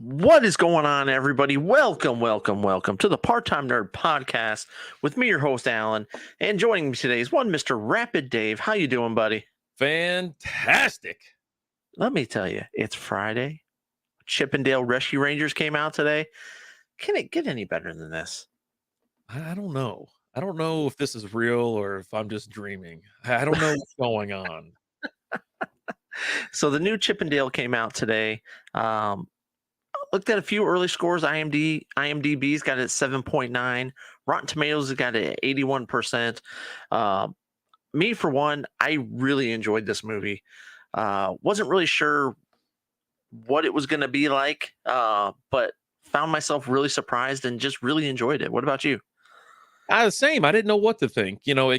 What is going on, everybody? Welcome to the Part-Time Nerd Podcast with me, your host, Alan. And joining me today is one Mr. Rapid Dave. How you doing, buddy? Fantastic. Let me tell you, it's Friday. Chippendale Rescue Rangers came out today. Can it get any better than this? I don't know. I don't know if this is real or if I'm just dreaming. I don't know what's going on. So the new Chippendale came out today. Looked at a few early scores. IMDb's got it at 7.9. Rotten Tomatoes has got it at 81%. Me, for one, I really enjoyed this movie. Wasn't really sure what it was going to be like, but found myself really surprised and just really enjoyed it. What about you? The same. I didn't know what to think. You know,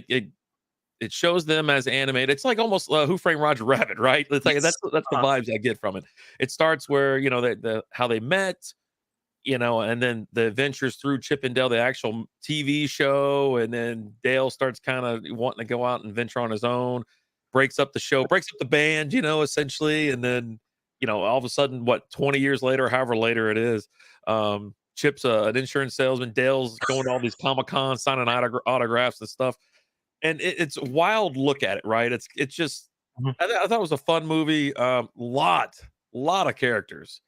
it shows them as animated. It's like almost Who Framed Roger Rabbit, right? It's like that's the vibes I get from it. It starts where the how they met, and then the adventures through Chippendale, the actual TV show, and then Dale starts kind of wanting to go out and venture on his own, breaks up the show, breaks up the band, essentially, and then all of a sudden, 20 years later, however later it is, Chip's an insurance salesman. Dale's going to all these Comic-Cons, signing autographs and stuff, and it's a wild look at it, right? It's just I thought it was a fun movie. Lot of characters.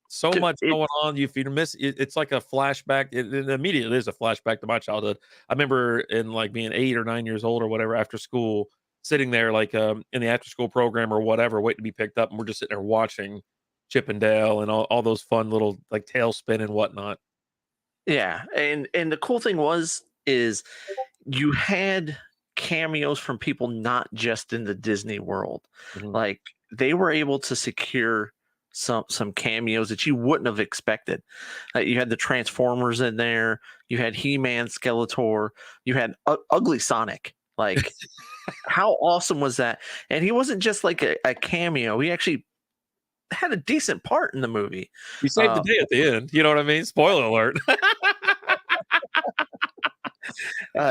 So much going on. If you miss it, it's like a flashback. It immediately is a flashback to my childhood. I remember in like being 8 or 9 years old or whatever after school, sitting there like in the after school program or whatever, waiting to be picked up, and we're just sitting there watching Chippendale and all those fun little like tailspin and whatnot. Yeah, and the cool thing is you had cameos from people not just in the Disney world. Like they were able to secure some cameos that you wouldn't have expected. You had the Transformers in there. You had He-Man, Skeletor. You had Ugly Sonic. Like, how awesome was that? And he wasn't just like a cameo. He actually had a decent part in the movie. He saved the day at the end. You know what I mean? Spoiler alert.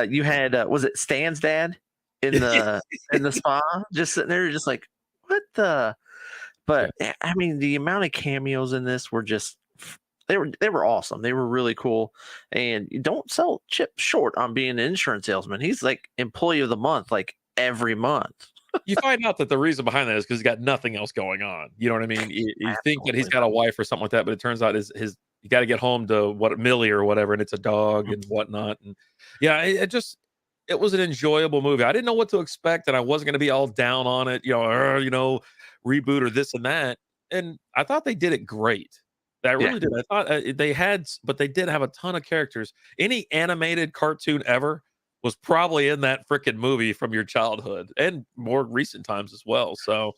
You had was it Stan's dad in the spa, just sitting there, just like, what the? But I mean, the amount of cameos in this were just they were awesome. They were really cool. And you don't sell Chip short on being an insurance salesman. He's like employee of the month, like every month. You find out that the reason behind that is because he's got nothing else going on. You know what I mean? You think that he's got a wife or something like that, but it turns out his you got to get home to Millie or whatever, and it's a dog and whatnot. And yeah, it was an enjoyable movie. I didn't know what to expect, and I wasn't going to be all down on it, reboot or this and that. And I thought they did it great. I really did. I thought they did have a ton of characters. Any animated cartoon ever was probably in that freaking movie from your childhood and more recent times as well. So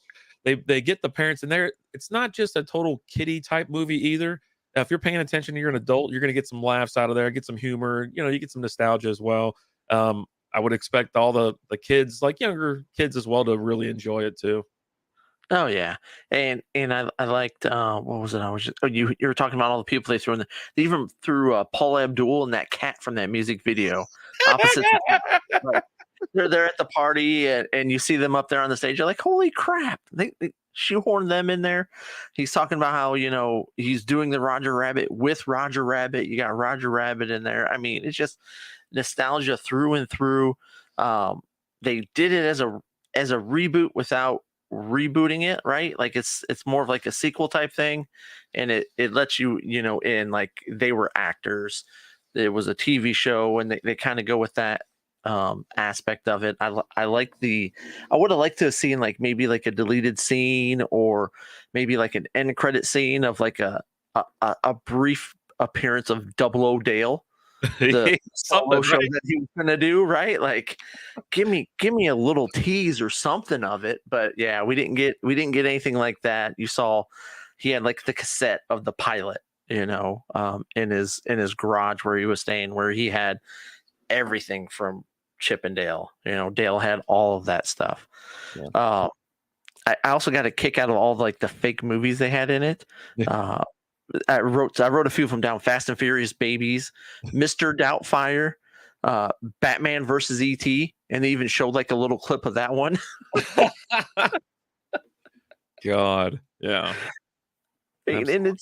they get the parents in there. It's not just a total kiddie type movie either. Now, if you're paying attention, you're an adult, you're going to get some laughs out of there, get some humor, you get some nostalgia as well. I would expect all the kids, like younger kids as well, to really enjoy it too. Oh yeah, and I liked what was it? You were talking about all the people they threw in there. They even threw Paula Abdul and that cat from that music video opposite. Like, they're at the party and you see them up there on the stage. You're like, holy crap! They shoehorned them in there. He's talking about how he's doing the Roger Rabbit with Roger Rabbit. You got Roger Rabbit in there. I mean, it's just nostalgia through and through. They did it as a reboot without rebooting it, right? Like it's more of like a sequel type thing, and it lets you in, like, they were actors, it was a TV show, and they kind of go with that aspect of it. I would have liked to have seen like maybe like a deleted scene or maybe like an end credit scene of like a brief appearance of Double O Dale, the solo show that he was gonna do, right? Like, give me a little tease or something of it. But yeah, we didn't get anything like that. You saw he had like the cassette of the pilot, in his garage where he was staying, where he had everything from Chippendale. Dale had all of that stuff. Yeah. I also got a kick out of all like the fake movies they had in it. Yeah. I wrote a few of them down: Fast and Furious Babies, Mr. Doubtfire, Batman versus E.T., and they even showed like a little clip of that one. God, yeah. And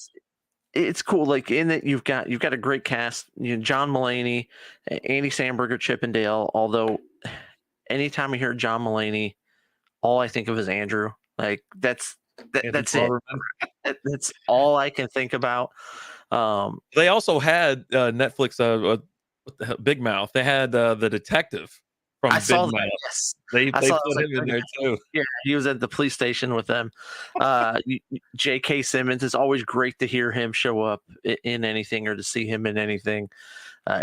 it's cool. Like in that you've got a great cast. John Mulaney, Andy Samberg, Chippendale. Although, anytime I hear John Mulaney, all I think of is Andrew. Like Andrew that's it. Barberman. That's all I can think about. Um, They also had Netflix, what the hell, Big Mouth. They had the detective I from Big saw that. Mouth. Yes, I They saw. I was put like, him in okay. there too. Yeah, he was at the police station with them. J.K. Simmons, is always great to hear him show up in anything or to see him in anything.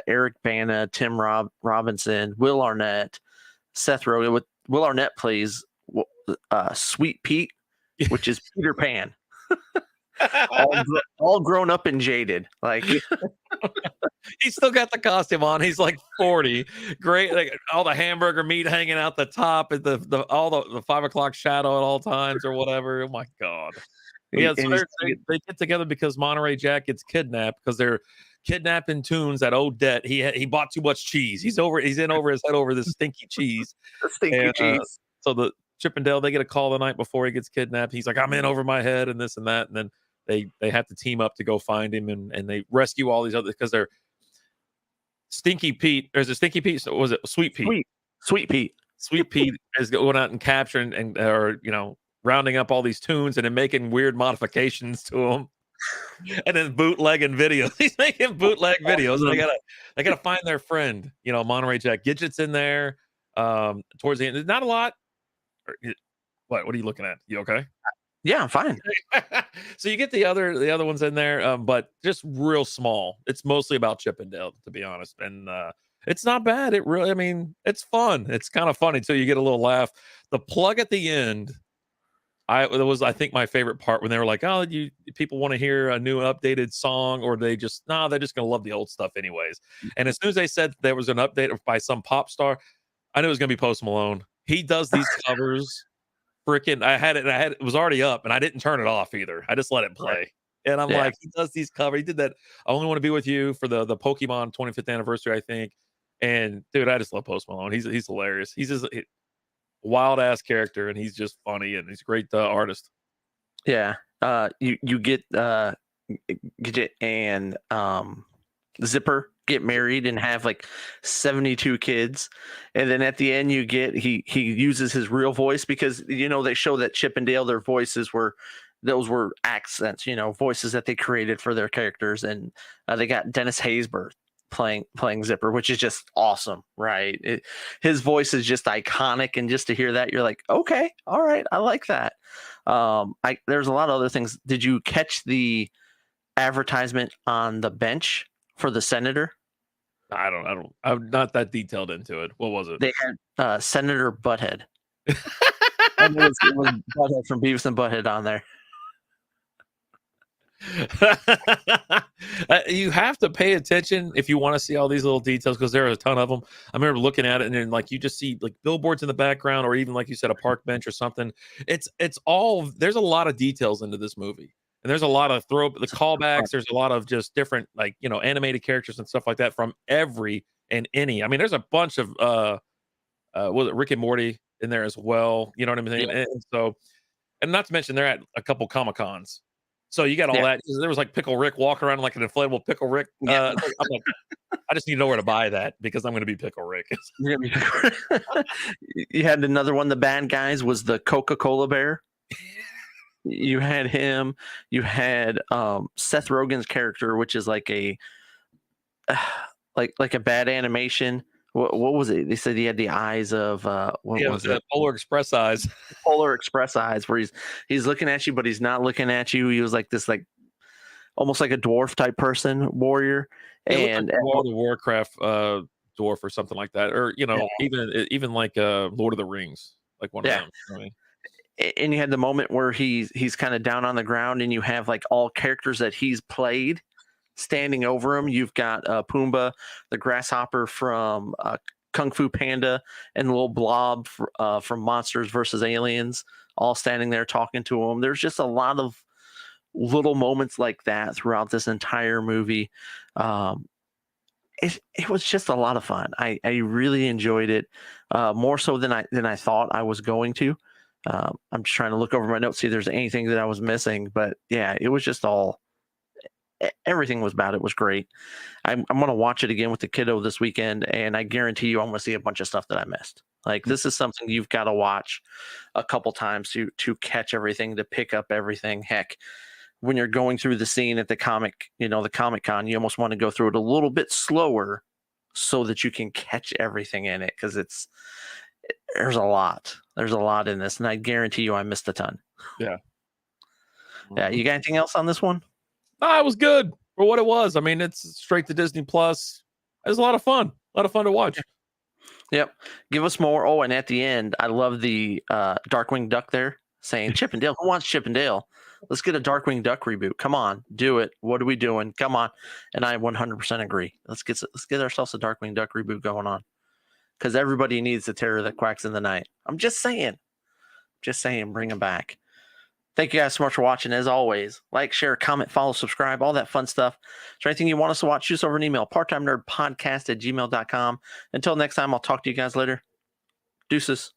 Eric Bana, Robinson, Will Arnett, Seth Rogen. With Will Arnett plays Sweet Pete, which is Peter Pan, all grown up and jaded. Like, He's still got the costume on. He's like 40. Great, like all the hamburger meat hanging out the top, and the all the 5 o'clock shadow at all times or whatever. Oh my god. But yeah, so and he's they get together because Monterey Jack gets kidnapped because they're kidnapping Tunes at Odette. He bought too much cheese. He's in over his head over this stinky cheese. a stinky And cheese. so the Chippendale, they get a call the night before he gets kidnapped. He's like, I'm in over my head and this and that. And then they have to team up to go find him, and they rescue all these others because they're Stinky Pete. There's a Stinky Pete. So was it Sweet Pete? Sweet Pete. Sweet Pete is going out and capturing and or rounding up all these tunes and then making weird modifications to them, and then bootlegging videos. He's making bootleg videos. And they gotta find their friend. Monterey Jack Gidget's in there. Towards the end, not a lot. What are you looking at? You okay? Yeah, I'm fine. So you get the other ones in there, but just real small. It's mostly about Chippendale, to be honest, and it's not bad. It really, I mean, it's fun. It's kind of funny until you get a little laugh. The plug at the end, I think my favorite part when they were like, "Oh, people want to hear a new updated song," or they're just gonna love the old stuff anyways. And as soon as they said there was an update by some pop star, I knew it was gonna be Post Malone. He does these covers. Freaking, it was already up, and I didn't turn it off either. I just let it play. Right. And I'm like, he does these covers. He did that I Only Want to Be With You for the Pokemon 25th anniversary, I think. And dude, I just love Post Malone. He's hilarious. He's just a wild ass character, and he's just funny, and he's a great artist. Yeah. You get Gidget and Zipper get married and have like 72 kids, and then at the end you get he uses his real voice because they show that Chip and Dale, their voices were accents, voices that they created for their characters, and they got Dennis Haysbert playing Zipper, which is just awesome, right? His voice is just iconic, and just to hear that, you're like, okay, all right, I like that. There's a lot of other things. Did you catch the advertisement on the bench for the senator? I'm not that detailed into it. What was it? They had Senator Butthead. And it was Butthead from Beavis and Butthead on there. You have to pay attention if you want to see all these little details because there are a ton of them. I remember looking at it and then like you just see like billboards in the background or even like you said a park bench or something. It's all there's a lot of details into this movie. And there's a lot of the callbacks. There's a lot of just different, like, animated characters and stuff like that from every and any. I mean, there's a bunch of, was it Rick and Morty in there as well? You know what I'm saying? Yeah. And so, and not to mention they're at a couple Comic-Cons. So you got all that. There was like Pickle Rick walking around like an inflatable Pickle Rick. I'm like, I just need to know where to buy that because I'm going to be Pickle Rick. You had another one. The bad guys was the Coca-Cola bear. You had him. You had Seth Rogen's character, which is like a like a bad animation. What was it? They said he had the eyes of what was it? Polar Express eyes. Polar Express eyes, where he's looking at you, but he's not looking at you. He was like this, like almost like a dwarf type person, warrior, and like World of Warcraft dwarf or something like that, or even like Lord of the Rings, like one of them. You know what I mean? And you had the moment where he's kind of down on the ground, and you have like all characters that he's played standing over him. You've got Pumbaa, the grasshopper from Kung Fu Panda, and Little Blob from Monsters vs. Aliens, all standing there talking to him. There's just a lot of little moments like that throughout this entire movie. It was just a lot of fun. I really enjoyed it, more so than I thought I was going to. I'm just trying to look over my notes, see if there's anything that I was missing. But yeah, it was just all everything was about it was great. I'm going to watch it again with the kiddo this weekend, and I guarantee you I'm going to see a bunch of stuff that I missed. Like, this is something you've got to watch a couple times to catch everything, to pick up everything. Heck, when you're going through the scene at the the Comic Con, you almost want to go through it a little bit slower so that you can catch everything in it, because there's a lot. There's a lot in this, and I guarantee you I missed a ton. Yeah. Yeah. You got anything else on this one? It was good for what it was. I mean, it's straight to Disney Plus. It was a lot of fun. A lot of fun to watch. Yep. Give us more. Oh, and at the end, I love the Darkwing Duck there saying, Chippendale, who wants Chippendale? Let's get a Darkwing Duck reboot. Come on, do it. What are we doing? Come on. And I 100% agree. Let's get ourselves a Darkwing Duck reboot going on, because everybody needs the terror that quacks in the night. I'm just saying. Bring them back. Thank you guys so much for watching. As always, like, share, comment, follow, subscribe, all that fun stuff. Is there anything you want us to watch? Shoot us over an email, parttimenerdpodcast@gmail.com. Until next time, I'll talk to you guys later. Deuces.